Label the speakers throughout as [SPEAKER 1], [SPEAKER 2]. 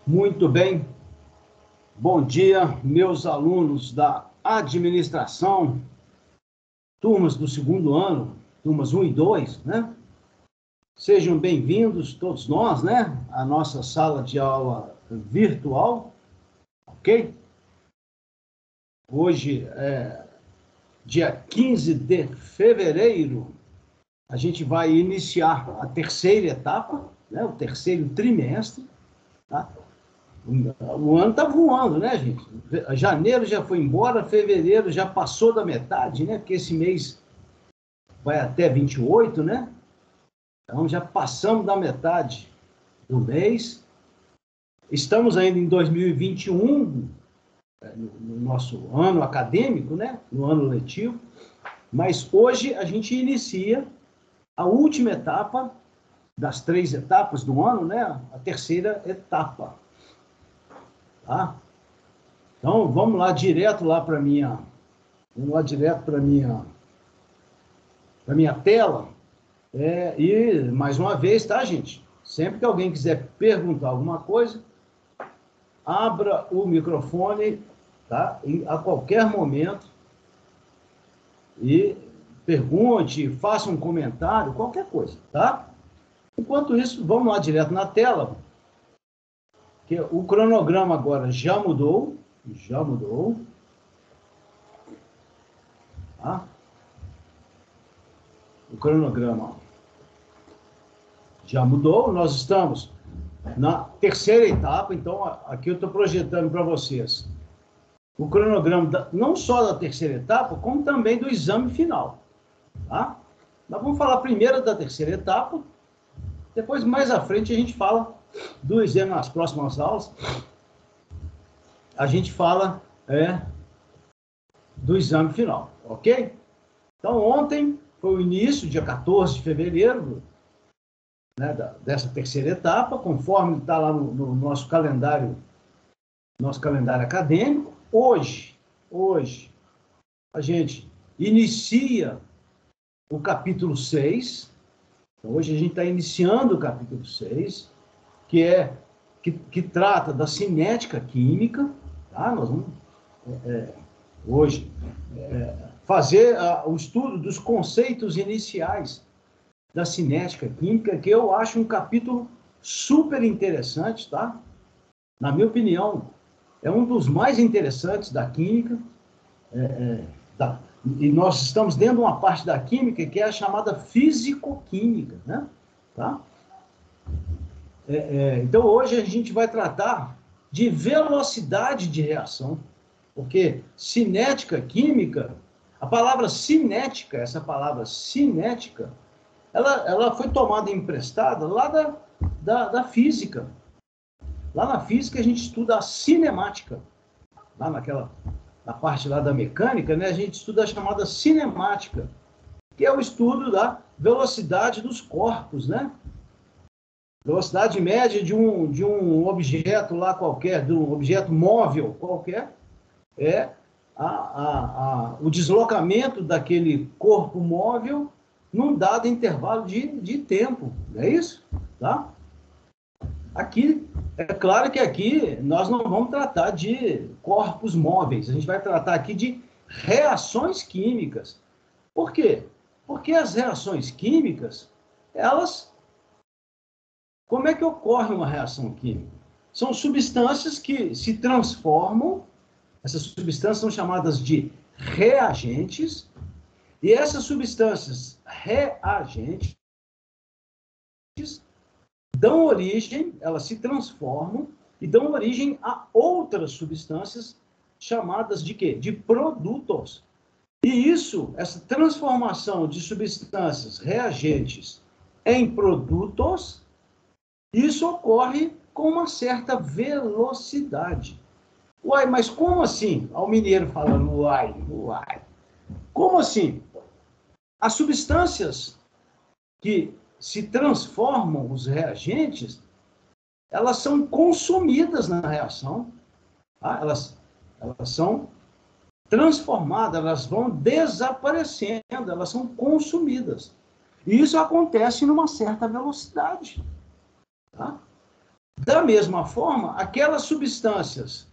[SPEAKER 1] Muito bem. Bom dia, meus alunos da administração, turmas do segundo ano, turmas 1 e 2, né? Sejam bem-vindos, todos nós, né? À nossa sala de aula virtual, ok? Hoje é dia 15 de fevereiro, a gente vai iniciar a terceira etapa, né? O terceiro trimestre, tá? O ano está voando, né, gente? Janeiro já foi embora, fevereiro já passou da metade, né? Porque esse mês vai até 28, né? Então já passamos da metade do mês. Estamos ainda em 2021, no nosso ano acadêmico, né? No ano letivo. Mas hoje a gente inicia a última etapa das 3 etapas do ano, né? A terceira etapa. Tá? Então, vamos lá direto lá para minha tela. E, mais uma vez, tá, gente? Sempre que alguém quiser perguntar alguma coisa, abra o microfone, tá? A qualquer momento. E pergunte, faça um comentário, qualquer coisa, tá? Enquanto isso, vamos lá direto na tela. Que o cronograma agora já mudou. Tá? O cronograma já mudou. Nós estamos na terceira etapa, então aqui eu estou projetando para vocês o cronograma não só da terceira etapa, como também do exame final. Tá? Nós vamos falar primeiro da terceira etapa, depois mais à frente a gente fala do exame nas próximas aulas. A gente fala do exame final, ok? Então, ontem foi o início, dia 14 de fevereiro, né, dessa terceira etapa, conforme está lá no nosso calendário acadêmico. Hoje, a gente inicia o capítulo 6. Hoje a gente está iniciando o capítulo 6, que trata da cinética química. Tá? Nós vamos hoje fazer o estudo dos conceitos iniciais da cinética química, que eu acho um capítulo super interessante, tá? Na minha opinião, é um dos mais interessantes da química, e nós estamos dentro de uma parte da química que é a chamada físico-química, né? Tá? Então, hoje a gente vai tratar de velocidade de reação, porque cinética química, a palavra cinética, essa palavra cinética, ela foi tomada emprestada lá da física. Lá na física a gente estuda a cinemática. Lá na parte lá da mecânica, né, a gente estuda a chamada cinemática, que é o estudo da velocidade dos corpos, né? Velocidade média de um objeto lá qualquer, de um objeto móvel qualquer, é o deslocamento daquele corpo móvel num dado intervalo de tempo, não é isso? Tá? Aqui, é claro que aqui nós não vamos tratar de corpos móveis, a gente vai tratar aqui de reações químicas. Por quê? Porque as reações químicas, como é que ocorre uma reação química? São substâncias que se transformam, essas substâncias são chamadas de reagentes, e essas substâncias reagentes dão origem, elas se transformam e dão origem a outras substâncias chamadas de quê? De produtos. E essa transformação de substâncias reagentes em produtos, isso ocorre com uma certa velocidade. Uai, mas como assim? Olha o mineiro falando, uai. Como assim? As substâncias que se transformam, os reagentes, elas são consumidas na reação, tá? Elas são transformadas, elas vão desaparecendo, elas são consumidas. E isso acontece numa certa velocidade. Tá? Da mesma forma, aquelas substâncias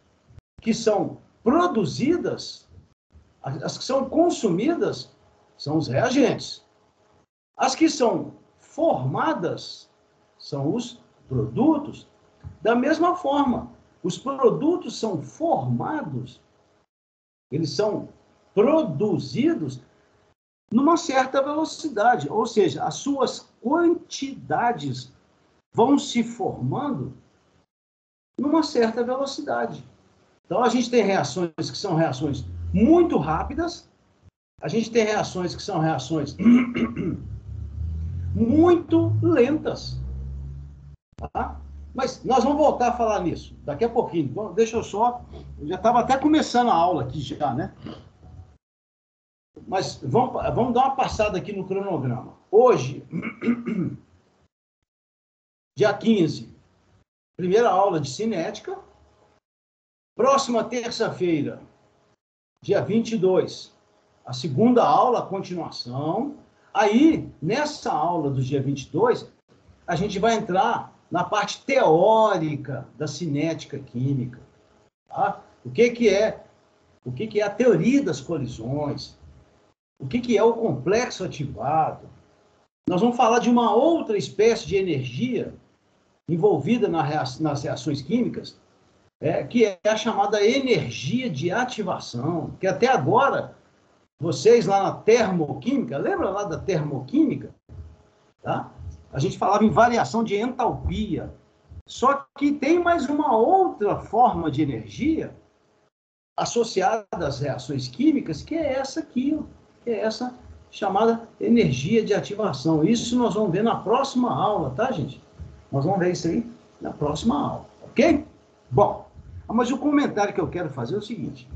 [SPEAKER 1] que são produzidas, as que são consumidas, são os reagentes. As que são formadas são os produtos. Da mesma forma, os produtos são formados, eles são produzidos numa certa velocidade, ou seja, as suas quantidades vão se formando numa certa velocidade. Então, a gente tem reações que são reações muito rápidas, a gente tem reações que são reações muito lentas. Tá? Mas nós vamos voltar a falar nisso daqui a pouquinho. Então, deixa eu só... Eu já estava até começando a aula aqui já, né? Mas vamos dar uma passada aqui no cronograma. Hoje, dia 15, primeira aula de cinética. Próxima terça-feira, dia 22, a segunda aula, a continuação. Aí, nessa aula do dia 22, a gente vai entrar na parte teórica da cinética química. Tá? O que é a teoria das colisões? O que é o complexo ativado? Nós vamos falar de uma outra espécie de energia envolvida nas reações químicas, que é a chamada energia de ativação, que até agora, vocês lá na termoquímica, lembra lá da termoquímica? Tá? A gente falava em variação de entalpia. Só que tem mais uma outra forma de energia associada às reações químicas, que é essa aqui, que é essa chamada energia de ativação. Isso nós vamos ver na próxima aula, tá, gente? Nós vamos ver isso aí na próxima aula, ok? Bom, mas o comentário que eu quero fazer é o seguinte.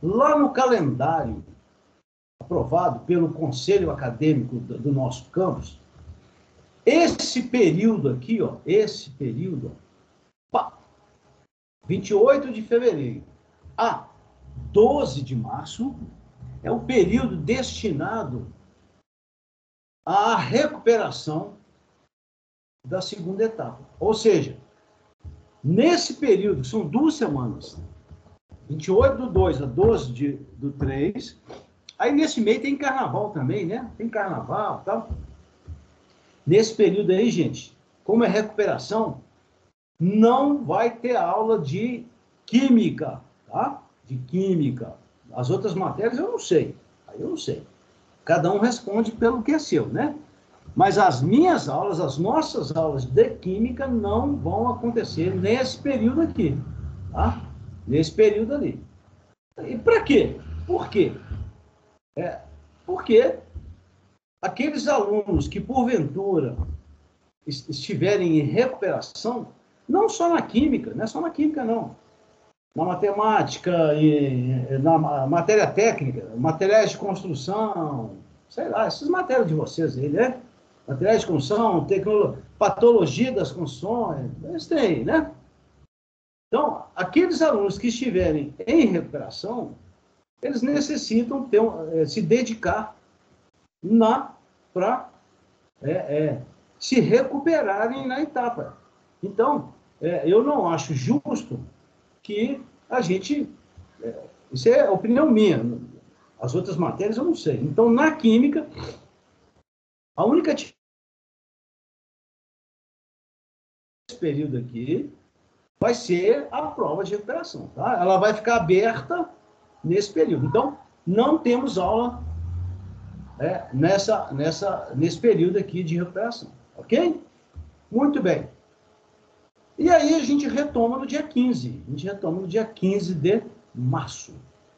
[SPEAKER 1] Lá no calendário aprovado pelo Conselho Acadêmico do nosso campus, esse período aqui, ó, esse período, 28 de fevereiro a 12 de março, é o período destinado à recuperação da segunda etapa. Ou seja, nesse período, que são 2 semanas, 28/2 a 12/3, aí nesse meio tem carnaval também, né? Tem carnaval e tal. Nesse período aí, gente, como é recuperação, não vai ter aula de química, tá? De química. As outras matérias eu não sei. Aí eu não sei. Cada um responde pelo que é seu, né? Mas as minhas aulas, as nossas aulas de química não vão acontecer nesse período aqui, tá? Nesse período ali. E para quê? Por quê? Porque aqueles alunos que, porventura, estiverem em recuperação, não só na química, não é só na química, não. Na matemática, na matéria técnica, materiais de construção, sei lá, essas matérias de vocês aí, né? Materiais de construção, patologia das construções, isso tem, né? Então, aqueles alunos que estiverem em recuperação, eles necessitam se dedicar para se recuperarem na etapa. Então, eu não acho justo que a gente... isso é opinião minha. As outras matérias eu não sei. Então, na química, a única esse período aqui vai ser a prova de recuperação. Tá? Ela vai ficar aberta nesse período. Então, não temos aula nesse período aqui de recuperação. Ok? Muito bem. E aí a gente retoma no dia 15. A gente retoma no dia 15 de março.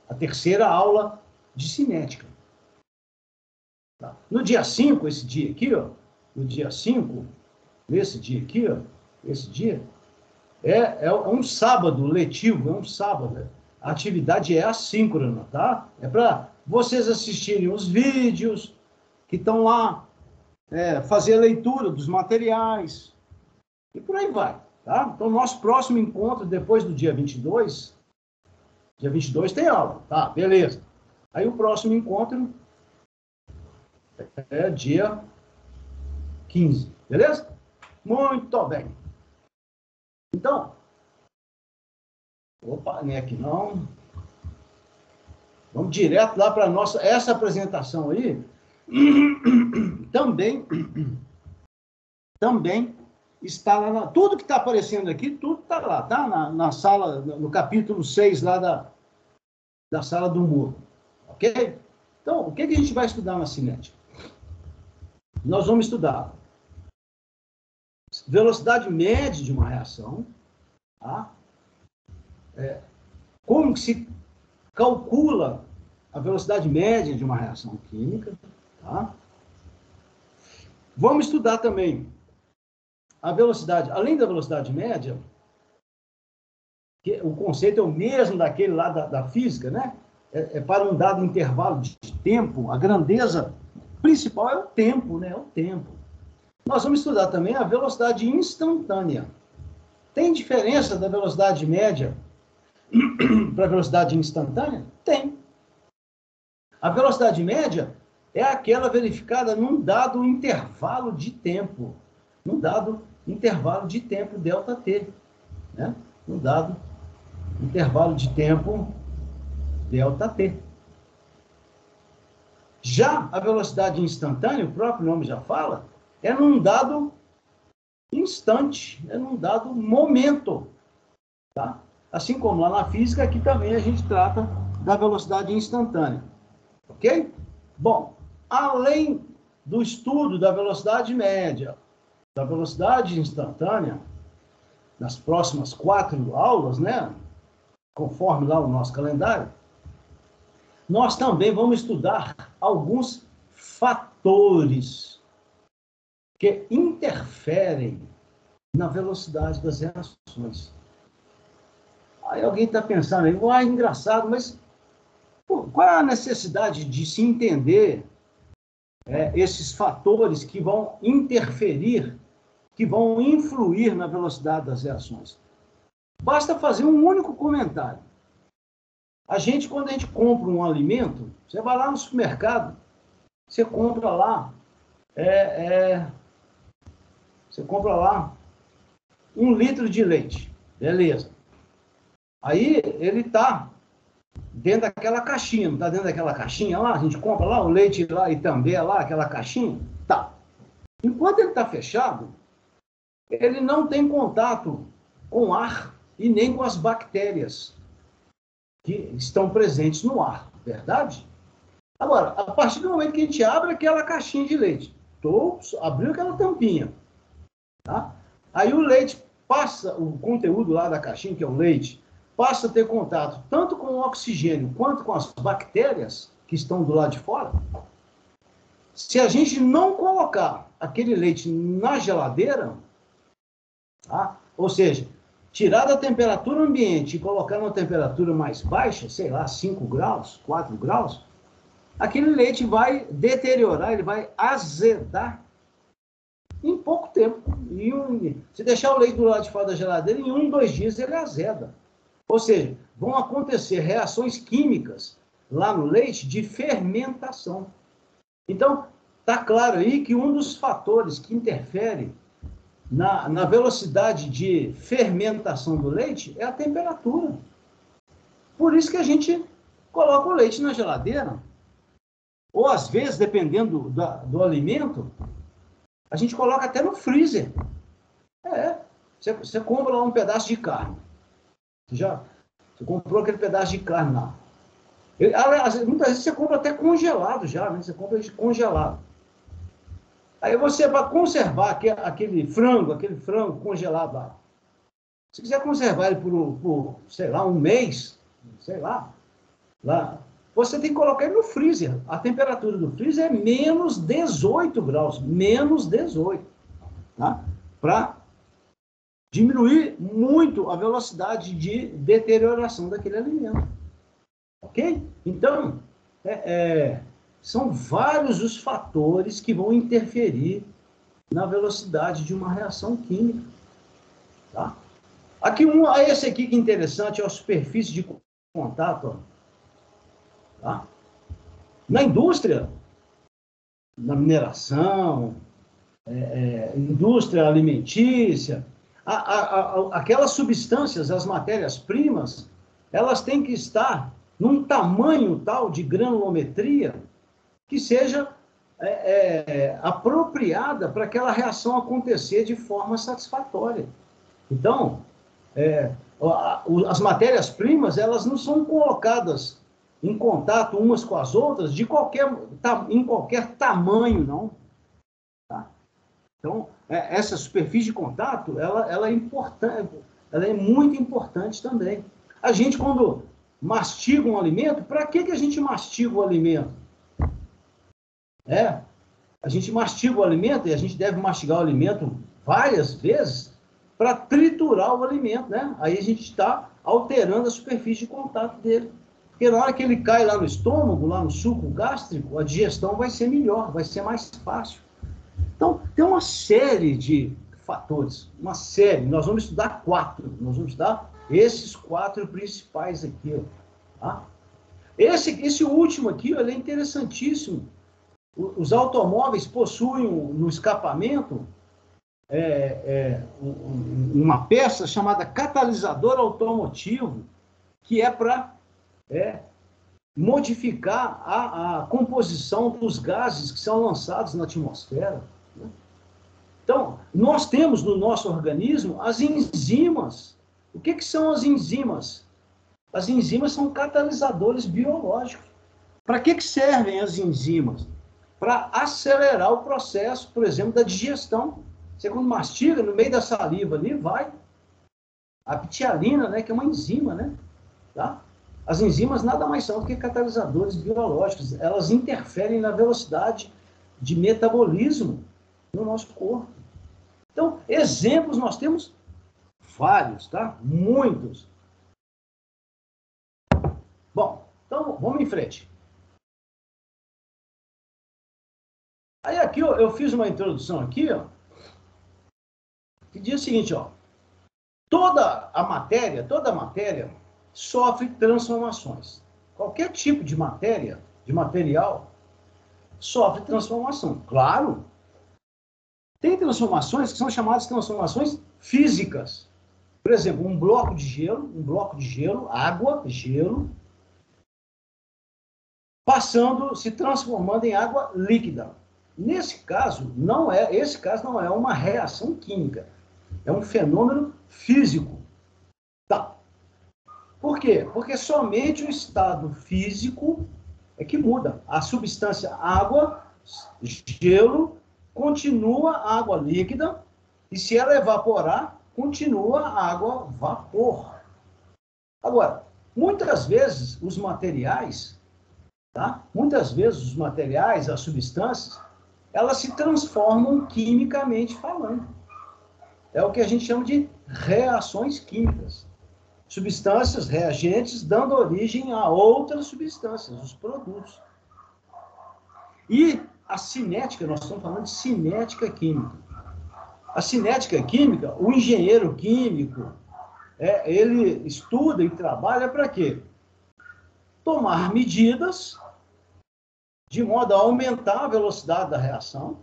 [SPEAKER 1] A terceira aula de cinética. Tá? No dia 5, esse dia aqui, ó. No dia 5, esse dia aqui, ó. Esse dia é um sábado letivo, é um sábado. A atividade é assíncrona, tá? É para vocês assistirem os vídeos que estão lá, fazer a leitura dos materiais e por aí vai, tá? Então, nosso próximo encontro, depois do dia 22 tem aula, tá? Beleza. Aí o próximo encontro é dia 15, beleza? Muito bem. Então, opa, nem aqui não. Vamos direto lá para essa apresentação aí. Também está lá, tudo que está aparecendo aqui, tudo está lá, tá? Na sala, no capítulo 6 lá da sala do muro. Ok? Então, o que a gente vai estudar na cinética? Nós vamos estudar velocidade média de uma reação, tá? Como que se calcula a velocidade média de uma reação química, tá? Vamos estudar também a velocidade, além da velocidade média, que o conceito é o mesmo daquele lá da física, né? É para um dado intervalo de tempo, a grandeza principal é o tempo, né? É o tempo. Nós vamos estudar também a velocidade instantânea. Tem diferença da velocidade média para a velocidade instantânea? Tem. A velocidade média é aquela verificada num dado intervalo de tempo. Num dado intervalo de tempo, ΔT. Né? Num dado intervalo de tempo, ΔT. Já a velocidade instantânea, o próprio nome já fala, é num dado instante, é num dado momento. Tá? Assim como lá na física, aqui também a gente trata da velocidade instantânea. Ok? Bom, além do estudo da velocidade média, da velocidade instantânea, nas próximas 4 aulas, né? Conforme lá o nosso calendário, nós também vamos estudar alguns fatores que interferem na velocidade das reações. Aí alguém está pensando, engraçado, mas qual é a necessidade de se entender esses fatores que vão interferir, que vão influir na velocidade das reações? Basta fazer um único comentário. Quando a gente compra um alimento, você vai lá no supermercado, você compra lá, você compra lá 1 litro de leite, beleza. Aí ele está dentro daquela caixinha, não está dentro daquela caixinha lá? A gente compra lá o leite lá e também lá, aquela caixinha? Tá. Enquanto ele está fechado, ele não tem contato com ar e nem com as bactérias que estão presentes no ar, verdade? Agora, a partir do momento que a gente abre aquela caixinha de leite, abriu aquela tampinha, tá? Aí o leite passa, o conteúdo lá da caixinha, que é o leite, passa a ter contato tanto com o oxigênio quanto com as bactérias que estão do lado de fora. Se a gente não colocar aquele leite na geladeira, tá? Ou seja, tirar da temperatura ambiente e colocar numa temperatura mais baixa, sei lá, 5 graus, 4 graus, aquele leite vai deteriorar, ele vai azedar em pouco tempo. Se deixar o leite do lado de fora da geladeira, em 1, 2 dias ele azeda. Ou seja, vão acontecer reações químicas lá no leite de fermentação. Então, está claro aí que um dos fatores que interfere na velocidade de fermentação do leite é a temperatura. Por isso que a gente coloca o leite na geladeira. Ou, às vezes, dependendo do alimento, a gente coloca até no freezer. Você compra lá um pedaço de carne. Você comprou aquele pedaço de carne lá. Muitas vezes você compra até congelado já, né? Você compra congelado. Aí você vai conservar aquele frango congelado lá. Se quiser conservar ele por sei lá, 1 mês, sei lá, você tem que colocar ele no freezer. A temperatura do freezer é menos 18 graus. Menos 18. Tá? Para diminuir muito a velocidade de deterioração daquele alimento. Ok? Então, são vários os fatores que vão interferir na velocidade de uma reação química. Tá? Esse aqui que é interessante, é a superfície de contato. Ó. Tá? Na indústria, na mineração, indústria alimentícia, aquelas substâncias, as matérias-primas, elas têm que estar num tamanho tal de granulometria que seja apropriada para aquela reação acontecer de forma satisfatória. Então, as matérias-primas, elas não são colocadas em contato umas com as outras em qualquer tamanho, não. Tá? Então, essa superfície de contato, ela é importante, ela é muito importante também. A gente, quando mastiga um alimento, para que a gente mastiga o alimento? A gente mastiga o alimento, e a gente deve mastigar o alimento várias vezes para triturar o alimento, né? Aí a gente está alterando a superfície de contato dele. Porque na hora que ele cai lá no estômago, lá no suco gástrico, a digestão vai ser melhor, vai ser mais fácil. Então, tem uma série de fatores, uma série. Nós vamos estudar 4. Nós vamos estudar esses 4 principais aqui. Tá? Esse último aqui, ele é interessantíssimo. Os automóveis possuem no escapamento uma peça chamada catalisador automotivo, que é para modificar a composição dos gases que são lançados na atmosfera. Né? Então, nós temos no nosso organismo as enzimas. O que são as enzimas? As enzimas são catalisadores biológicos. Para que servem as enzimas? Para acelerar o processo, por exemplo, da digestão. Você, quando mastiga, no meio da saliva ali, vai a ptialina, né, que é uma enzima, né? Tá? As enzimas nada mais são do que catalisadores biológicos. Elas interferem na velocidade de metabolismo no nosso corpo. Então, exemplos nós temos vários, tá? Muitos. Bom, então vamos em frente. Aí aqui eu fiz uma introdução aqui, ó, que diz o seguinte, ó, toda a matéria sofre transformações. Qualquer tipo de matéria, de material, sofre transformação. Claro, tem transformações que são chamadas de transformações físicas. Por exemplo, um bloco de gelo, água, gelo, se transformando em água líquida. Esse caso não é uma reação química, é um fenômeno físico. Tá? Por quê? Porque somente o estado físico é que muda. A substância água, gelo, continua água líquida, e se ela evaporar, continua água vapor. Agora, muitas vezes os materiais, as substâncias, elas se transformam quimicamente falando. É o que a gente chama de reações químicas. Substâncias, reagentes, dando origem a outras substâncias, os produtos. E a cinética, nós estamos falando de cinética química. A cinética química, o engenheiro químico, ele estuda e trabalha para quê? Tomar medidas de modo a aumentar a velocidade da reação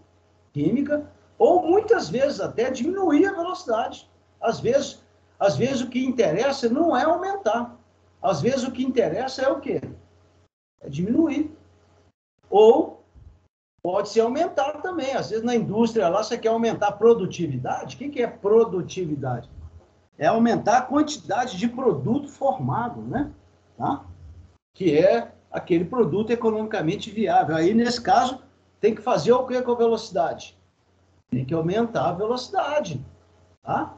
[SPEAKER 1] química, ou muitas vezes até diminuir a velocidade. Às vezes o que interessa não é aumentar. Às vezes o que interessa é o quê? É diminuir. Ou pode ser aumentar também. Às vezes na indústria lá você quer aumentar a produtividade. O que é produtividade? É aumentar a quantidade de produto formado, né? Tá? Que é aquele produto economicamente viável. Aí, nesse caso, tem que fazer o que com a velocidade? Tem que aumentar a velocidade. Tá?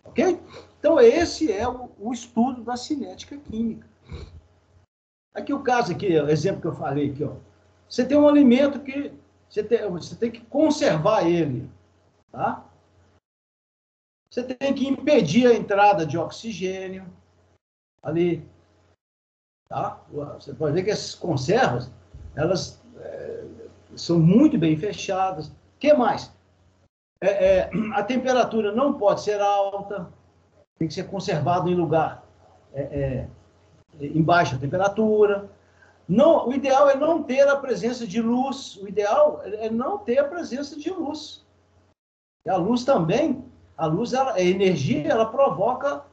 [SPEAKER 1] Ok? Então, esse é o estudo da cinética química. Aqui o caso, aqui, o exemplo que eu falei aqui, ó. Você tem um alimento que você tem que conservar ele. Tá? Você tem que impedir a entrada de oxigênio ali. Tá? Você pode ver que essas conservas, elas são muito bem fechadas. O que mais? A temperatura não pode ser alta, tem que ser conservado em lugar em baixa temperatura. Não, o ideal é não ter a presença de luz. O ideal é não ter a presença de luz. E a luz também, A luz, a energia, ela provoca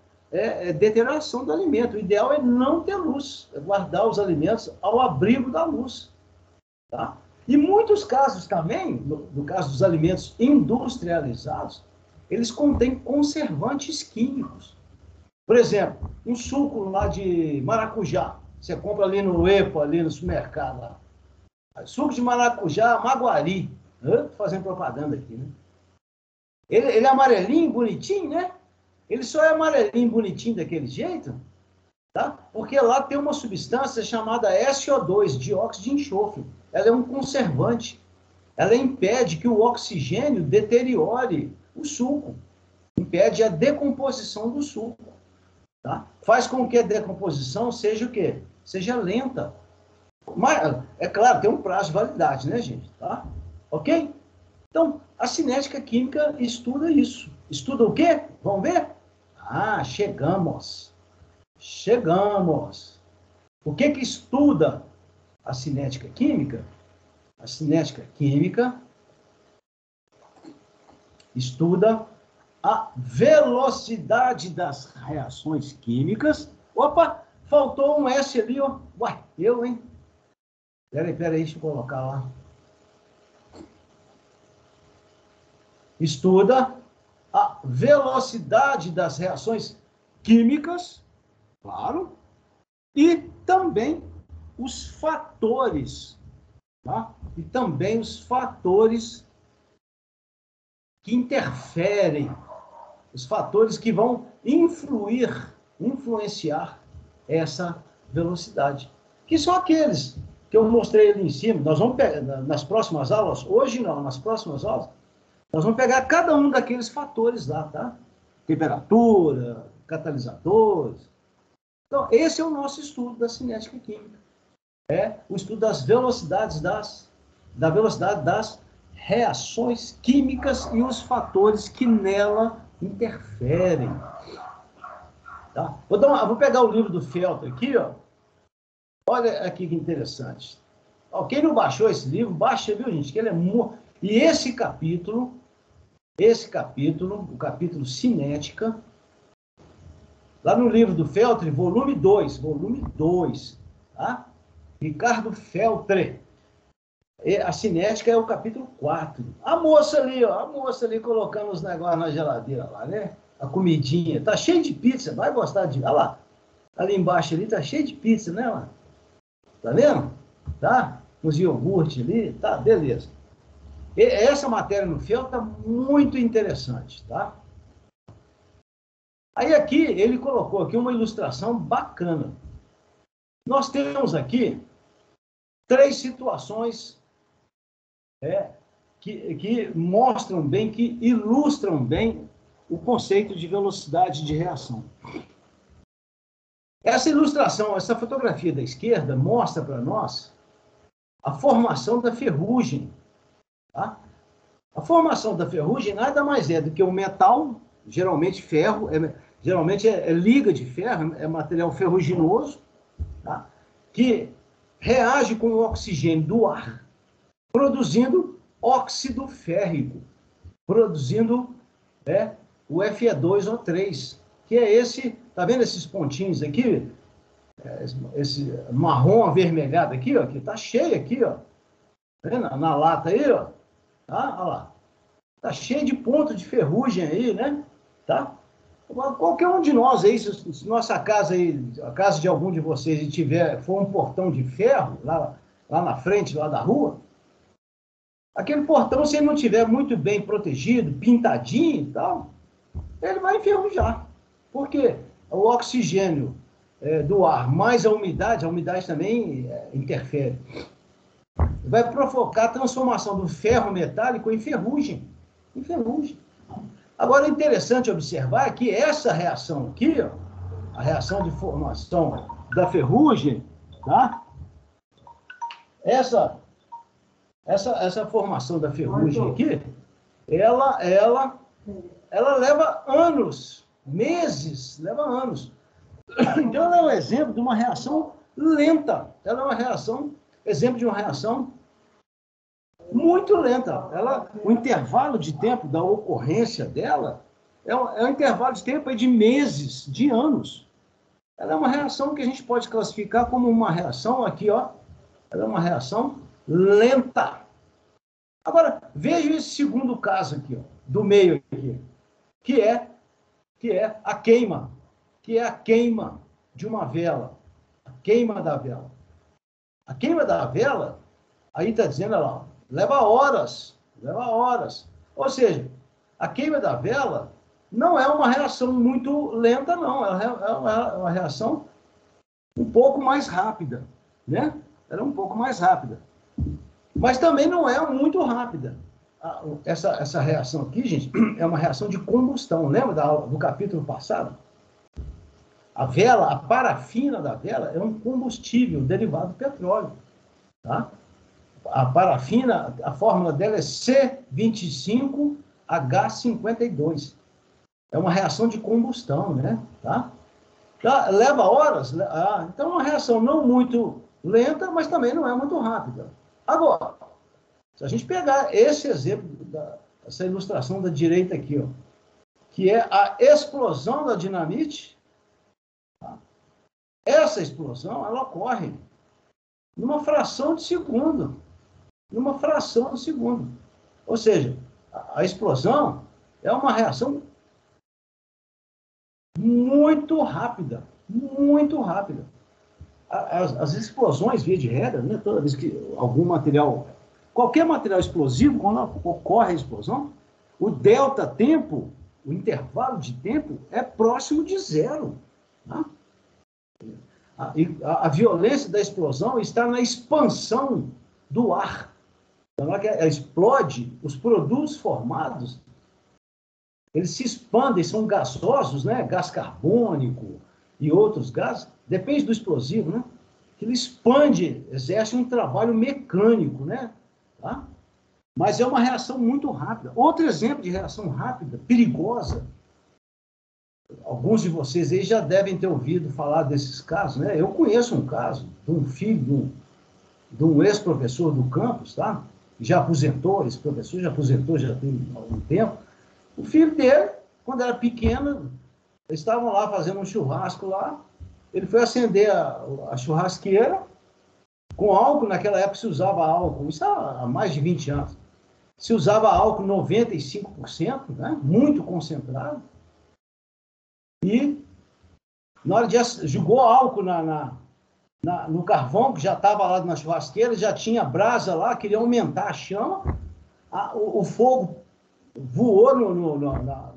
[SPEAKER 1] deterioração do alimento. O ideal é não ter luz, é guardar os alimentos ao abrigo da luz. Tá? E muitos casos também, no caso dos alimentos industrializados, eles contêm conservantes químicos. Por exemplo, um suco lá de maracujá, você compra ali no EPA, ali no supermercado. Lá. Suco de maracujá, Maguari. Tô fazendo propaganda aqui, né? Ele é amarelinho, bonitinho, né? Ele só é amarelinho, bonitinho daquele jeito, tá? Porque lá tem uma substância chamada SO2, dióxido de enxofre. Ela é um conservante. Ela impede que o oxigênio deteriore o suco. Impede a decomposição do suco. Tá? Faz com que a decomposição seja o quê? Seja lenta. Mas, é claro, tem um prazo de validade, né, gente? Tá? Ok? Então, a cinética química estuda isso. Estuda o quê? Vamos ver? Ah, chegamos. Chegamos. O que estuda a cinética química? A cinética química estuda a velocidade das reações químicas. Opa, faltou um S ali, ó. Uai, hein? Peraí, deixa eu colocar lá. Estuda a velocidade das reações químicas, claro, e também os fatores, tá? E também os fatores que interferem, os fatores que vão influenciar essa velocidade, que são aqueles que eu mostrei ali em cima. Nós vamos pegar, nas próximas aulas, hoje não, nas próximas aulas, nós vamos pegar cada um daqueles fatores lá, tá? Temperatura, catalisadores. Então, esse é o nosso estudo da cinética química. É o estudo das velocidades da velocidade das reações químicas e os fatores que nela interferem. Tá? Vou pegar o livro do Felter aqui, ó. Olha aqui que interessante. Ó, quem não baixou esse livro, baixa, viu, gente? Que ele é muito... E esse capítulo, o capítulo Cinética, lá no livro do Felter, volume 2, tá? Ricardo Feltre. A cinética é o capítulo 4. A moça ali colocando os negócios na geladeira lá, né? A comidinha. Tá cheio de pizza, vai gostar de... Olha lá. Ali embaixo ali tá cheio de pizza, né, lá? Tá vendo? Tá? Os iogurtes ali, tá? Beleza. Essa matéria no Feltre tá muito interessante, tá? Aí aqui, ele colocou aqui uma ilustração bacana. Nós temos aqui 3 situações que mostram bem, que ilustram bem o conceito de velocidade de reação. Essa ilustração, essa fotografia da esquerda mostra para nós a formação da ferrugem. Tá? A formação da ferrugem nada mais é do que um metal, geralmente ferro, geralmente é liga de ferro, é material ferruginoso, tá? Que reage com o oxigênio do ar, produzindo óxido férrico, produzindo o Fe2O3, que é esse, tá vendo esses pontinhos aqui? Esse marrom avermelhado aqui, ó, que tá cheio aqui, ó. Tá vendo? Na lata aí, ó. Tá? Olha lá. Tá cheio de ponto de ferrugem aí, né? Tá? Qualquer um de nós aí, se nossa casa aí, a casa de algum de vocês for um portão de ferro, lá na frente, lá da rua, aquele portão, se ele não tiver muito bem protegido, pintadinho e tal, ele vai enferrujar. Por quê? O oxigênio do ar mais a umidade também interfere. Vai provocar a transformação do ferro metálico em ferrugem. Agora, é interessante observar que essa reação aqui, ó, a reação de formação da ferrugem, tá? Essa formação da ferrugem aqui, ela leva anos, meses, leva anos. Então, ela é um exemplo de uma reação lenta. Ela é uma reação, exemplo de uma reação muito lenta. O intervalo de tempo da ocorrência dela É um intervalo de tempo aí de meses, de anos. Ela é uma reação que a gente pode classificar como uma reação aqui, ó. Ela é uma reação lenta. Agora, veja esse segundo caso aqui, ó, do meio aqui, que é a queima, de uma vela, a queima da vela. A queima da vela, aí está dizendo lá, leva horas. Ou seja, a queima da vela não é uma reação muito lenta, não. É uma reação um pouco mais rápida, né? Ela é um pouco mais rápida. Mas também não é muito rápida. Essa reação aqui, gente, é uma reação de combustão. Lembra do capítulo passado? A vela, a parafina da vela é um combustível derivado do petróleo. Tá? A parafina, a fórmula dela é C25H52. É uma reação de combustão, né? Tá? Leva horas. Então, é uma reação não muito lenta, mas também não é muito rápida. Agora, se a gente pegar esse exemplo, essa ilustração da direita aqui, ó, que é a explosão da dinamite, tá? Essa explosão, ela ocorre numa fração de segundo. Ou seja, a explosão é uma reação muito rápida. As explosões, via de regra, né, toda vez que algum material, qualquer material explosivo, quando ocorre a explosão, o delta tempo, o intervalo de tempo, é próximo de zero. Tá? A violência da explosão está na expansão do ar. Na hora que ela explode, os produtos formados, eles se expandem, são gasosos, né? Gás carbônico e outros gases, depende do explosivo, né? Ele expande, exerce um trabalho mecânico, né? Tá? Mas é uma reação muito rápida. Outro exemplo de reação rápida, perigosa, alguns de vocês aí já devem ter ouvido falar desses casos, né? Eu conheço um caso de um filho de um ex-professor do campus, tá? Já aposentou, esse professor já aposentou, já tem algum tempo. O filho dele, quando era pequeno, eles estavam lá fazendo um churrasco lá, ele foi acender a churrasqueira com álcool, naquela época se usava álcool, isso há mais de 20 anos, se usava álcool 95%, né? Muito concentrado, e na hora de jogou álcool no carvão, que já estava lá na churrasqueira, já tinha brasa lá, queria aumentar a chama, o fogo voou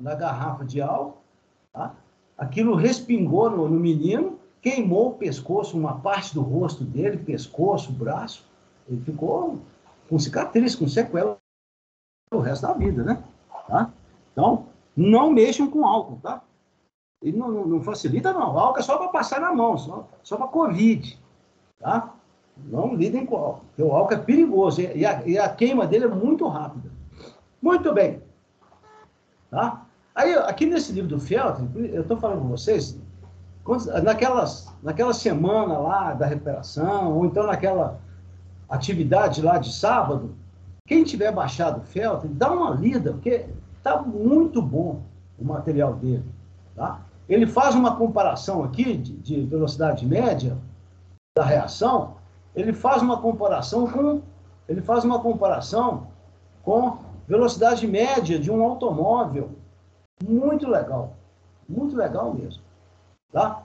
[SPEAKER 1] na garrafa de álcool, tá? Aquilo respingou no menino, queimou o pescoço, uma parte do rosto dele, pescoço, braço, ele ficou com cicatriz, com sequela o resto da vida, né? Tá? Então, não mexam com álcool, tá? Ele não facilita, não. O álcool é só para passar na mão, só para Covid, tá? Não lidem com álcool, porque o álcool é perigoso e a queima dele é muito rápida. Muito bem. Tá? Aí, aqui nesse livro do Felten, eu estou falando com vocês, naquela semana lá da recuperação, ou então naquela atividade lá de sábado, quem tiver baixado o Felten, dá uma lida, porque está muito bom o material dele. Tá? Ele faz uma comparação aqui de velocidade média da reação, ele faz uma comparação com velocidade média de um automóvel. Muito legal mesmo. Tá?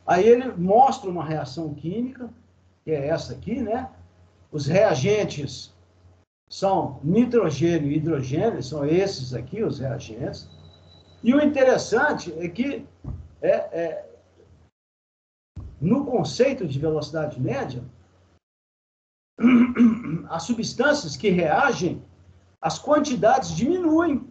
[SPEAKER 1] Aí ele mostra uma reação química, que é essa aqui, né? Os reagentes são nitrogênio e hidrogênio, são esses aqui, os reagentes. E o interessante é que no conceito de velocidade média, as substâncias que reagem, as quantidades diminuem.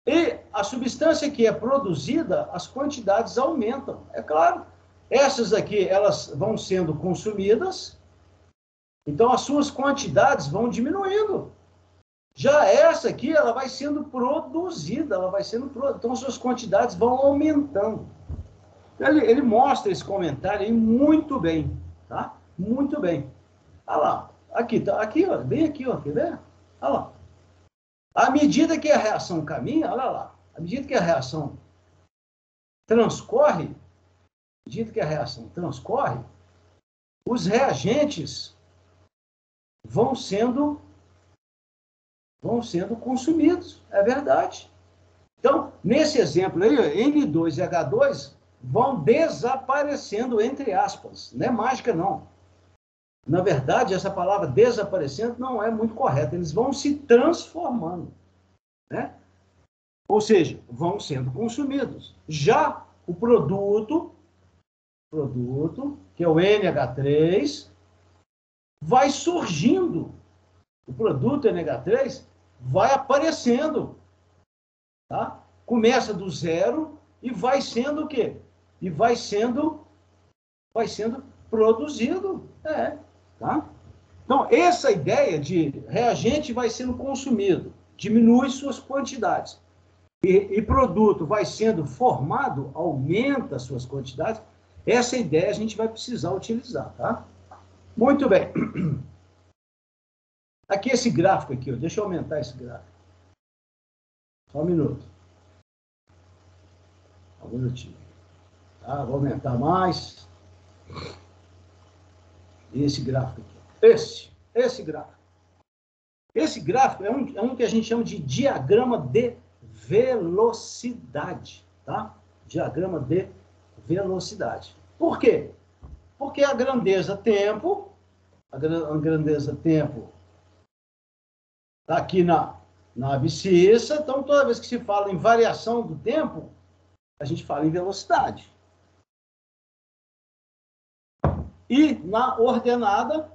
[SPEAKER 1] E a substância que é produzida, as quantidades aumentam. É claro, essas aqui, elas vão sendo consumidas, então as suas quantidades vão diminuindo. Já essa aqui, ela vai sendo produzida, então as suas quantidades vão aumentando. Ele mostra esse comentário aí muito bem, tá? Muito bem. Olha lá, aqui, ó, bem aqui, ó, quer ver? Olha lá. À medida que a reação caminha, olha lá, à medida que a reação transcorre, os reagentes vão sendo consumidos, é verdade. Então, nesse exemplo aí, N2 e H2 vão desaparecendo, entre aspas. Não é mágica, não. Na verdade, essa palavra desaparecendo não é muito correta. Eles vão se transformando, né? Ou seja, vão sendo consumidos. Já o produto, que é o NH3, vai surgindo. O produto NH3 vai aparecendo, tá? Começa do zero e vai sendo o quê? E vai sendo produzido, tá? Então, essa ideia de reagente vai sendo consumido, diminui suas quantidades, e produto vai sendo formado, aumenta suas quantidades, essa ideia a gente vai precisar utilizar, tá? Muito bem. Aqui esse gráfico aqui, ó, deixa eu aumentar esse gráfico. Só um minuto. Um minutinho. Tá? Vou aumentar mais. Esse gráfico aqui. Esse gráfico. Esse gráfico é um que a gente chama de diagrama de velocidade, tá? Diagrama de velocidade. Por quê? Porque a grandeza tempo está aqui na abscissa, então toda vez que se fala em variação do tempo, a gente fala em velocidade. E na ordenada,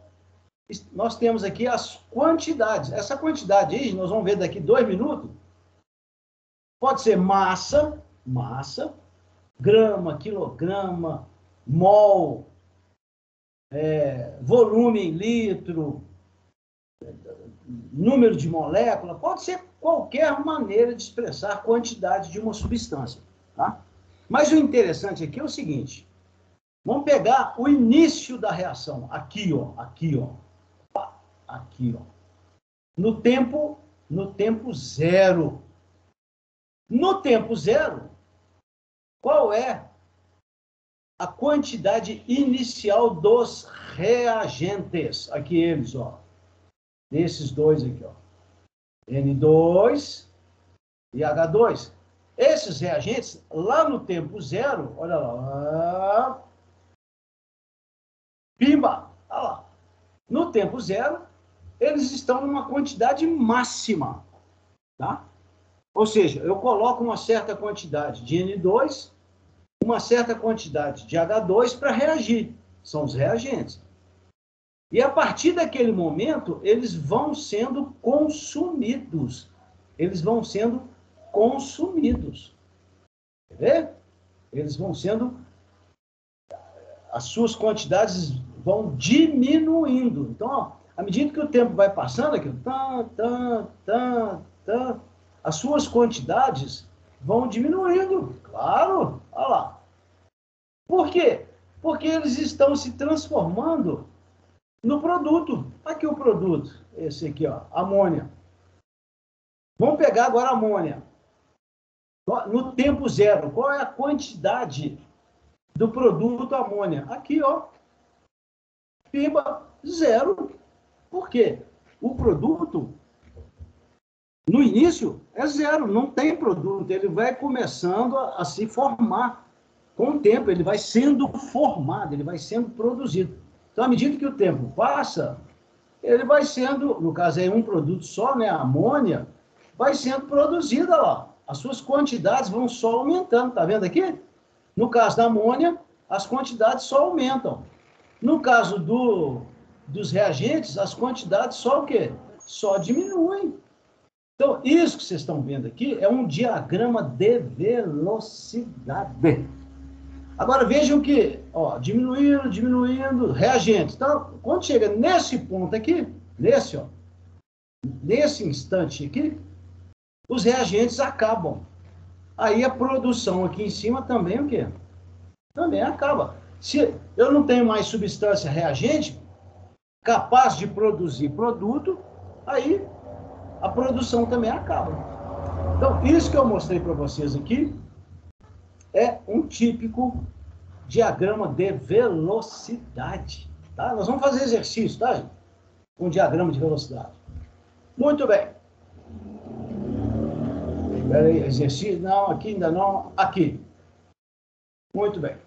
[SPEAKER 1] nós temos aqui as quantidades. Essa quantidade aí, nós vamos ver daqui 2 minutos, pode ser massa, grama, quilograma, mol, volume em litro, número de molécula, pode ser qualquer maneira de expressar a quantidade de uma substância, tá? Mas o interessante aqui é o seguinte, vamos pegar o início da reação, aqui, ó. No tempo zero. No tempo zero, qual é a quantidade inicial dos reagentes? Aqui eles, ó. Desses dois aqui, ó. N2 e H2. Esses reagentes, lá no tempo zero, olha lá. Pimba! Olha lá. No tempo zero, eles estão numa quantidade máxima, tá? Ou seja, eu coloco uma certa quantidade de N2, uma certa quantidade de H2 para reagir. São os reagentes. E a partir daquele momento, eles vão sendo consumidos. Quer ver? Eles vão sendo... As suas quantidades vão diminuindo. Então, ó, à medida que o tempo vai passando aqui, as suas quantidades vão diminuindo. Claro, olha lá. Por quê? Porque eles estão se transformando no produto. Aqui o produto, esse aqui, ó, amônia. Vamos pegar agora a amônia. No tempo zero, qual é a quantidade do produto amônia? Aqui, ó. Pimba, zero. Por quê? O produto, no início, é zero, não tem produto. Ele vai começando a se formar. Com o tempo, ele vai sendo formado, ele vai sendo produzido. Então, à medida que o tempo passa, ele vai sendo, no caso aí, um produto só, né, a amônia, vai sendo produzida lá. As suas quantidades vão só aumentando, tá vendo aqui? No caso da amônia, as quantidades só aumentam. No caso dos reagentes, as quantidades só o quê? Só diminuem. Então, isso que vocês estão vendo aqui é um diagrama de velocidade. Agora, vejam que, ó, diminuindo, reagentes. Então, quando chega nesse ponto aqui, nesse instante aqui, os reagentes acabam. Aí a produção aqui em cima também o quê? Também acaba. Se eu não tenho mais substância reagente capaz de produzir produto, aí a produção também acaba. Então, isso que eu mostrei para vocês aqui é um típico diagrama de velocidade. Tá? Nós vamos fazer exercício, tá, gente? Um diagrama de velocidade. Muito bem. Espera aí, exercício? Não, aqui ainda não. Aqui. Muito bem.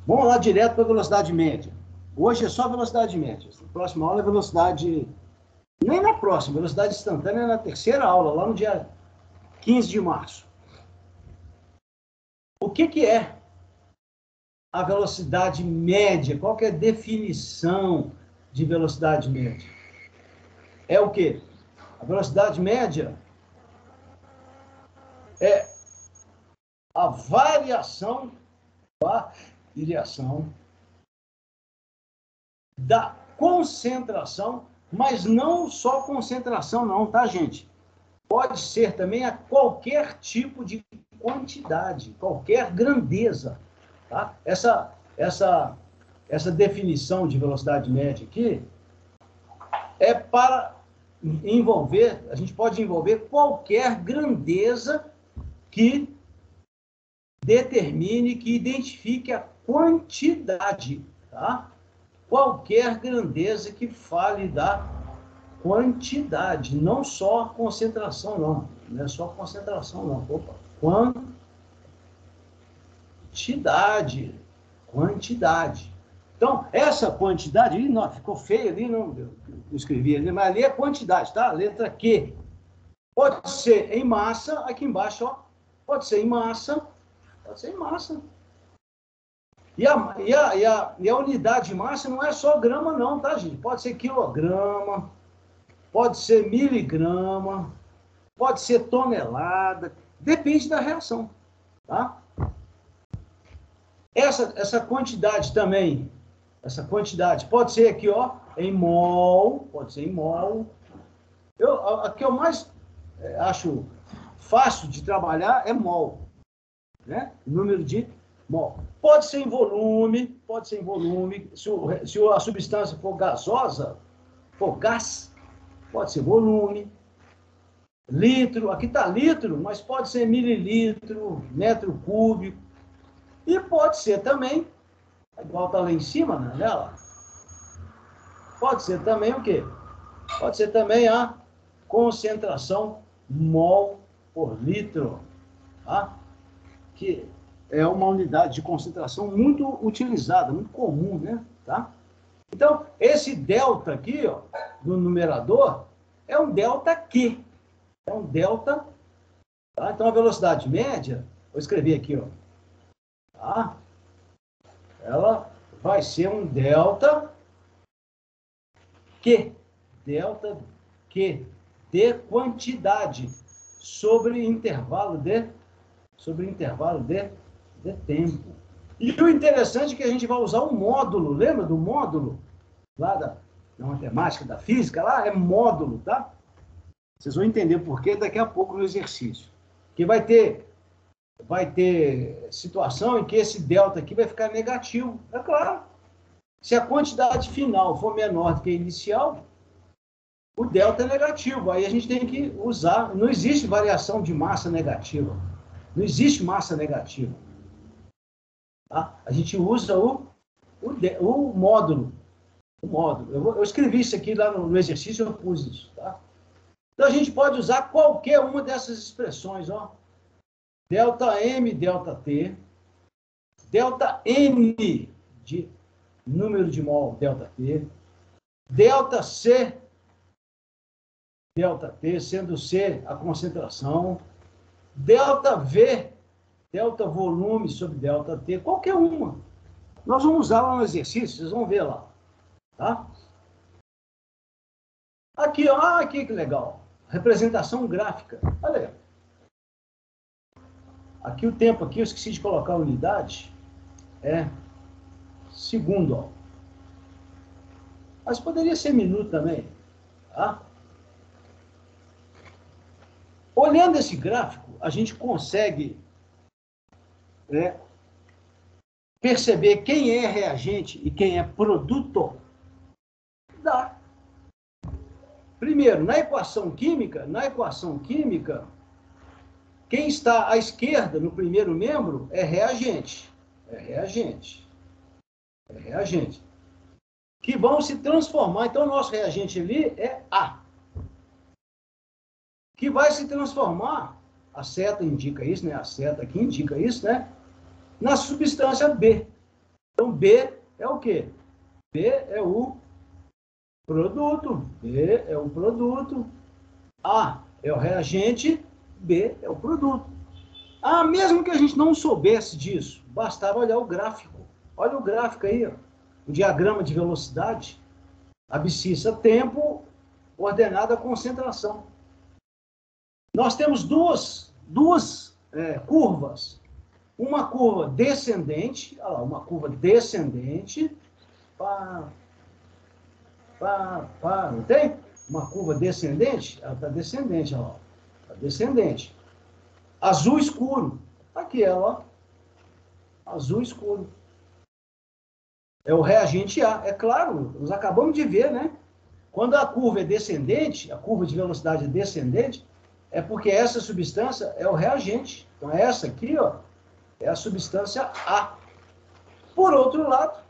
[SPEAKER 1] Vamos lá direto para a velocidade média. Hoje é só velocidade média. Na próxima aula é velocidade... Nem na próxima, velocidade instantânea é na terceira aula, lá no dia 15 de março. O que é a velocidade média? Qual que é a definição de velocidade média? É o quê? A velocidade média é a variação da concentração, mas não só concentração não, tá, gente? Pode ser também a qualquer tipo de quantidade, qualquer grandeza, tá? Essa definição de velocidade média aqui é para envolver, a gente pode envolver qualquer grandeza que determine, que identifique a quantidade, tá? Qualquer grandeza que fale da quantidade, não só concentração, não. Não é só concentração, não. Opa, quantidade. Então, essa quantidade, não, ficou feio ali, não, eu escrevi ali, mas ali é quantidade, tá? Letra Q. Pode ser em massa, aqui embaixo, ó, pode ser em massa, E a unidade de massa não é só grama, não, tá, gente? Pode ser quilograma, pode ser miligrama, pode ser tonelada, depende da reação, tá? Essa quantidade também, essa quantidade pode ser aqui, ó, em mol, pode ser em mol. A que eu mais acho fácil de trabalhar é mol, né? Número de mol. Pode ser em volume, se a substância for gasosa, for gás, pode ser volume. Litro, aqui está litro, mas pode ser mililitro, metro cúbico. E pode ser também, igual está lá em cima, né? Pode ser também o quê? Pode ser também a concentração mol por litro, tá? Que é uma unidade de concentração muito utilizada, muito comum, né? Tá? Então, esse delta aqui, ó, no numerador, é um delta Q. É um delta, tá? Então, a velocidade média, vou escrever aqui, ó, tá? Ela vai ser um delta Q. Delta Q de quantidade sobre intervalo de tempo. E o interessante é que a gente vai usar um módulo, lembra do módulo? Lá da matemática, da física, lá é módulo, tá? Vocês vão entender por quê daqui a pouco no exercício. Que vai ter situação em que esse delta aqui vai ficar negativo. É claro. Se a quantidade final for menor do que a inicial, o delta é negativo. Aí a gente tem que usar... Não existe variação de massa negativa. Não existe massa negativa. Tá? A gente usa o módulo. Eu escrevi isso aqui lá no exercício, eu pus isso. Tá? Então, a gente pode usar qualquer uma dessas expressões. Ó. Delta M, delta T. Delta N, de número de mol, delta T. Delta C, delta T, sendo C a concentração. Delta V, delta volume sobre delta T, qualquer uma. Nós vamos usar lá no exercício, vocês vão ver lá. Tá? Aqui, ó, aqui que legal. Representação gráfica. Olha aí. Aqui o tempo, aqui eu esqueci de colocar a unidade. É segundo, ó. Mas poderia ser minuto também. Tá? Olhando esse gráfico, a gente consegue perceber quem é reagente e quem é produto primeiro, na equação química, quem está à esquerda no primeiro membro é reagente. Que vão se transformar. Então, o nosso reagente ali é A. Que vai se transformar, a seta indica isso, né? A seta aqui indica isso, né? Na substância B. Então, B é o quê? B é o produto. B é o produto. A é o reagente. B é o produto. Ah, mesmo que a gente não soubesse disso, bastava olhar o gráfico. Olha o gráfico aí, ó. O diagrama de velocidade. Abscissa tempo, ordenada concentração. Nós temos duas curvas. Uma curva descendente, olha lá, uma curva descendente, não tem? Uma curva descendente, ela está descendente, olha lá, está descendente. Azul escuro, aqui ela, ó, azul escuro. É o reagente A, é claro, nós acabamos de ver, né? Quando a curva é descendente, a curva de velocidade é descendente, é porque essa substância é o reagente. Então, essa aqui, ó, é a substância A. Por outro lado,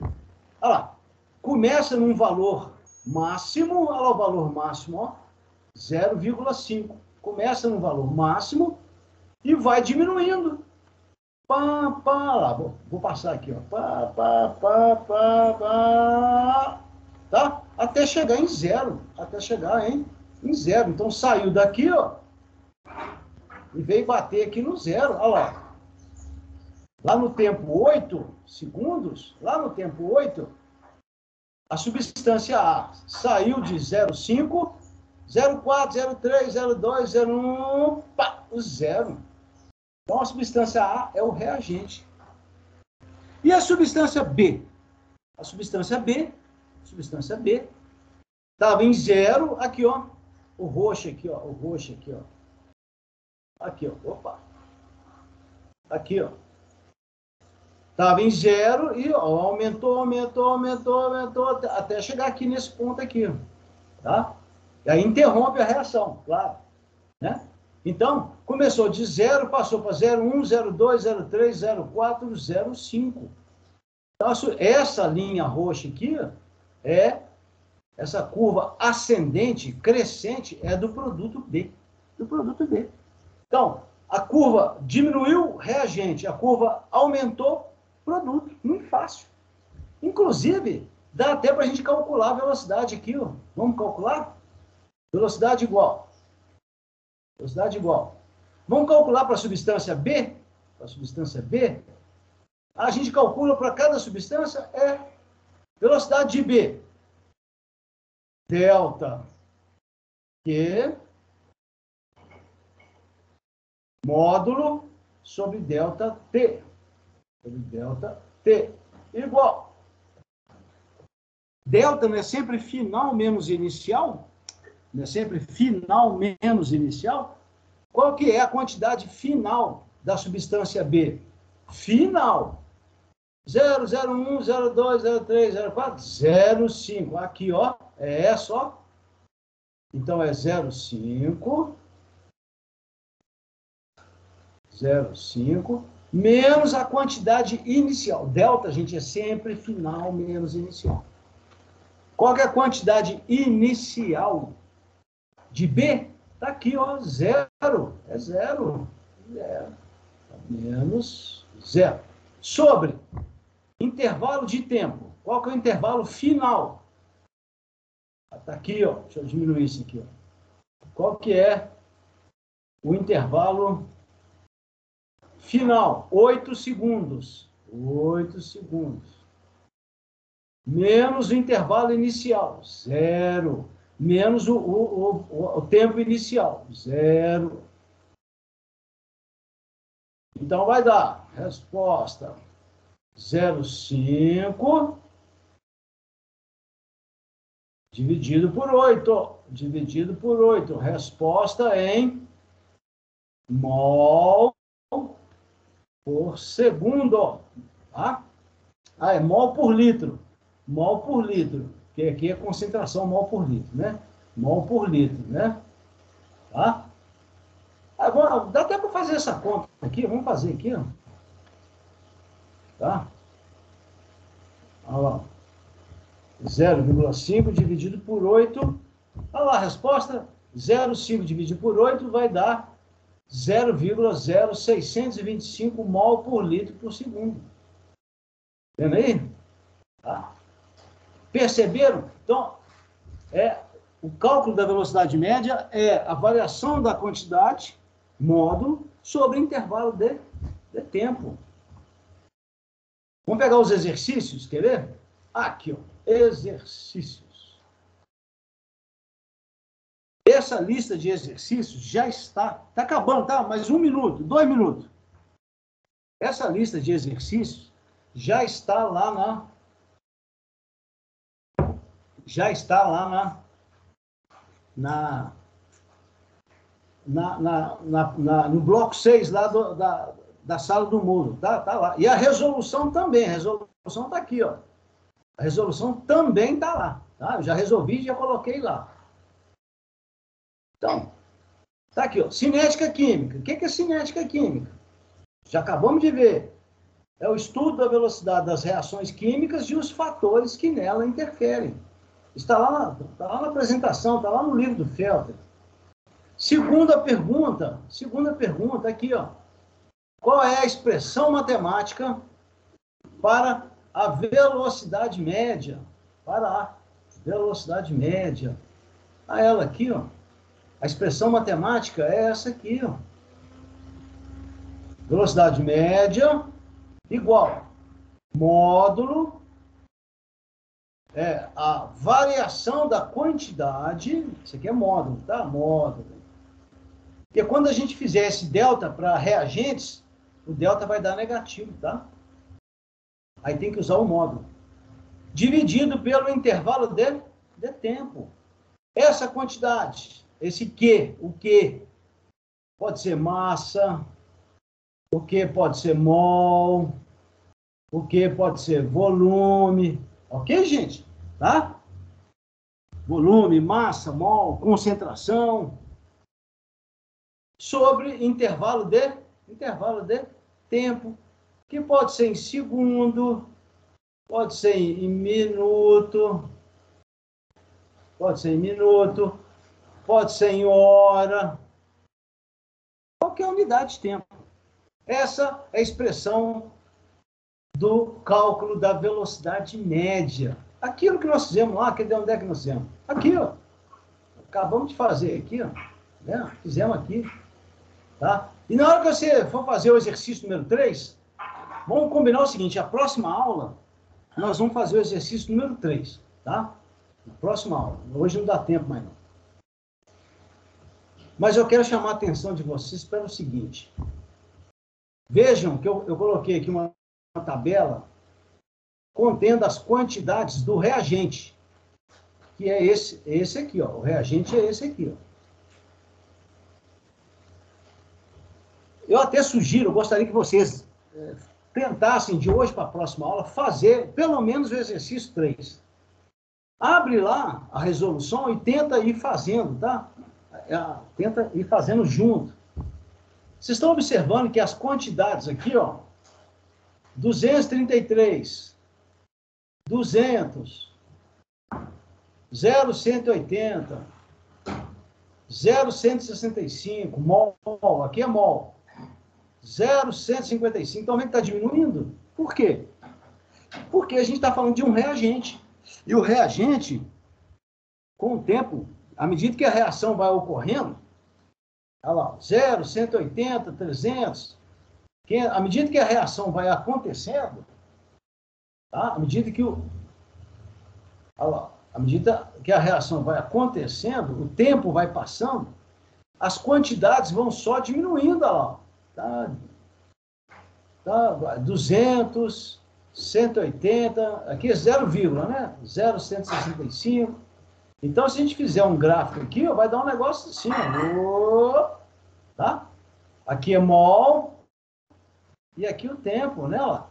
[SPEAKER 1] olha lá, começa num valor máximo, olha lá o valor máximo, ó, 0,5. Começa num valor máximo e vai diminuindo. Lá, vou passar aqui, ó. Tá? Até chegar em zero. Em zero. Então, saiu daqui, ó, e veio bater aqui no zero. Olha lá. Lá no tempo 8 segundos, a substância A saiu de 0,5, 0,4, 0,3, 0,2, 0,1, o zero. Então, a substância A é o reagente. E a substância B? A substância B estava em zero, aqui, ó, o roxo aqui, ó, aqui, ó, opa, aqui, ó, estava em zero e ó, aumentou, até chegar aqui nesse ponto aqui, tá? E aí interrompe a reação, claro, né? Então, começou de 0, passou para 0,1, 0,2, 0,3, 0,4, 0,5. Então, essa linha roxa aqui é essa curva ascendente, crescente, é do produto B. Então, a curva diminuiu, reagente, a curva aumentou, produto. Muito fácil. Inclusive, dá até para a gente calcular a velocidade aqui, ó. Vamos calcular? Velocidade igual. Vamos calcular para a substância B? A gente calcula para cada substância velocidade de B. Delta Q módulo sobre delta T. Igual. Delta não é sempre final menos inicial? Qual que é a quantidade final da substância B? Final. 0, 0,1, 0,2, 0,3, 0,4, 0,5. Aqui, ó, é essa, ó. Então, é 0,5. 0,5 menos a quantidade inicial. Delta, gente, é sempre final menos inicial. Qual que é a quantidade inicial de B? Está aqui, ó, 0. É 0. Menos 0. Sobre intervalo de tempo. Qual que é o intervalo final? Está aqui, ó. Deixa eu diminuir isso aqui, ó. Qual que é o intervalo final? 8 segundos. Menos o intervalo inicial. 0. Menos o tempo inicial. 0. Então, vai dar resposta 0,5 dividido por 8. Resposta em mol por segundo. Tá? Ah, é mol por litro. Porque aqui é concentração mol por litro, né? mol por litro, né? Tá? Dá até para fazer essa conta aqui, vamos fazer aqui, ó. Tá? Olha lá. 0,5 dividido por 8. Olha lá, a resposta, 0,5 dividido por 8 vai dar 0,0625 mol por litro por segundo. Vendo aí? Tá? Perceberam? Então, o cálculo da velocidade média é a variação da quantidade, módulo, sobre intervalo de tempo. Vamos pegar os exercícios, quer ver? Aqui, ó, exercícios. Essa lista de exercícios já está acabando, tá? Mais 1 minuto, 2 minutos. Essa lista de exercícios já está lá no bloco 6 lá da sala do muro, tá lá. E a resolução também, a resolução está aqui, ó. A resolução também está lá, tá? Eu já resolvi e já coloquei lá. Então, tá aqui, ó, cinética química. O que é cinética química? Já acabamos de ver. É o estudo da velocidade das reações químicas e os fatores que nela interferem. Está lá na apresentação, está lá no livro do Felter. Segunda pergunta, aqui, ó. Qual é a expressão matemática para a velocidade média? Ela aqui, ó. A expressão matemática é essa aqui, ó. Velocidade média igual módulo, a variação da quantidade, isso aqui é módulo, tá? Módulo. Porque quando a gente fizer esse delta para reagentes, o delta vai dar negativo, tá? Aí tem que usar o módulo. Dividido pelo intervalo de tempo. Essa quantidade, o Q, pode ser massa, o Q pode ser mol, o Q pode ser volume, ok, gente? Tá? Volume, massa, mol, concentração, sobre intervalo de tempo, que pode ser em segundo, pode ser em minuto, pode ser em hora, qualquer unidade de tempo. Essa é a expressão do cálculo da velocidade média. Aquilo que nós fizemos lá, onde é que nós fizemos? Aqui, ó. Acabamos de fazer aqui, ó. Né? Fizemos aqui. Tá? E na hora que você for fazer o exercício número 3, vamos combinar o seguinte, a próxima aula, nós vamos fazer o exercício número 3, tá? Na próxima aula. Hoje não dá tempo mais não. Mas eu quero chamar a atenção de vocês para o seguinte. Vejam que eu coloquei aqui uma tabela contendo as quantidades do reagente, que é esse aqui, ó. O reagente é esse aqui, ó. Eu até sugiro, eu gostaria que vocês tentassem, de hoje para a próxima aula, fazer pelo menos o exercício 3. Abre lá a resolução e tenta ir fazendo, tá? Tenta ir fazendo junto. Vocês estão observando que as quantidades aqui, ó, 233, 200, 0,180, 0,165, mol, aqui é mol. 0,155. Então, como é que está diminuindo? Por quê? Porque a gente está falando de um reagente. E o reagente, com o tempo, à medida que a reação vai ocorrendo, olha lá, 0, 180, 300, à medida que a reação vai acontecendo, tá? À medida que a reação vai acontecendo, o tempo vai passando, as quantidades vão só diminuindo, olha lá. Tá, 200, 180, aqui é 0, né? 0,165. Então, se a gente fizer um gráfico aqui, ó, vai dar um negócio assim, ó, tá? Aqui é mol, e aqui o tempo, né? Ó.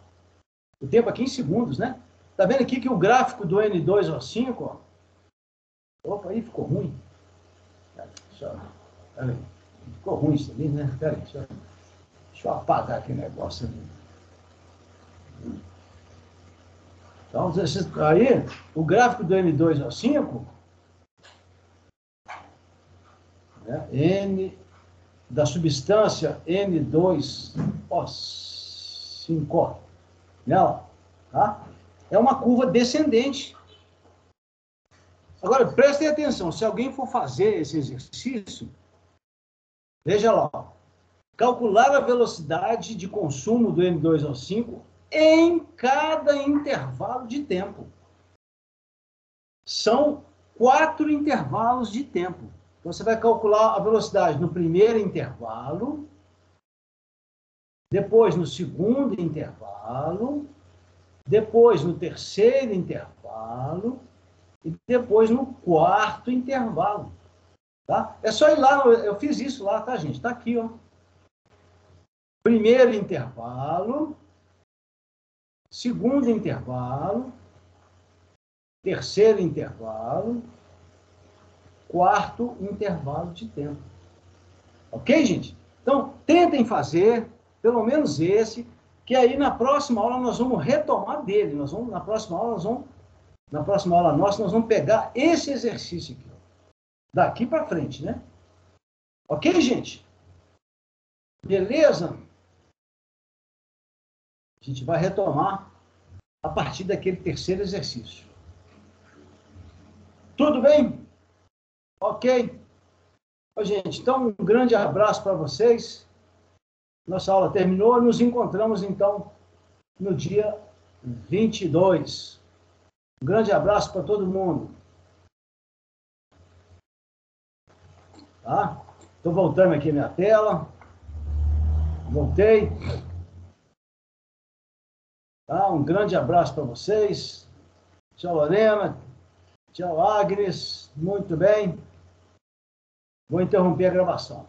[SPEAKER 1] O tempo aqui em segundos, né? Tá vendo aqui que o gráfico do N2O5, ó, opa, aí ficou ruim. Peraí. Ficou ruim isso ali, né? Peraí, deixa eu apagar aquele negócio ali. Então, aí, o gráfico do N2O5, né, N da substância N2O5, né, tá? É uma curva descendente. Agora, prestem atenção, se alguém for fazer esse exercício, veja lá, calcular a velocidade de consumo do N2O5 em cada intervalo de tempo. São 4 intervalos de tempo. Então, você vai calcular a velocidade no primeiro intervalo, depois no segundo intervalo, depois no terceiro intervalo e depois no quarto intervalo. Tá? É só ir lá, eu fiz isso lá, tá, gente? Tá aqui, ó. Primeiro intervalo, segundo intervalo, terceiro intervalo, quarto intervalo de tempo. Ok, gente? Então, tentem fazer, pelo menos esse, que aí na próxima aula nós vamos retomar dele. Na próxima aula nossa, nós vamos pegar esse exercício aqui, ó, daqui para frente, né? Ok, gente? Beleza? A gente vai retomar a partir daquele terceiro exercício. Tudo bem? Ok? Ó, gente, então um grande abraço para vocês. Nossa aula terminou. Nos encontramos, então, no dia 22. Um grande abraço para todo mundo. Tá? Estou voltando aqui minha tela. Voltei. Tá? Um grande abraço para vocês. Tchau, Lorena. Tchau, Agnes. Muito bem. Vou interromper a gravação.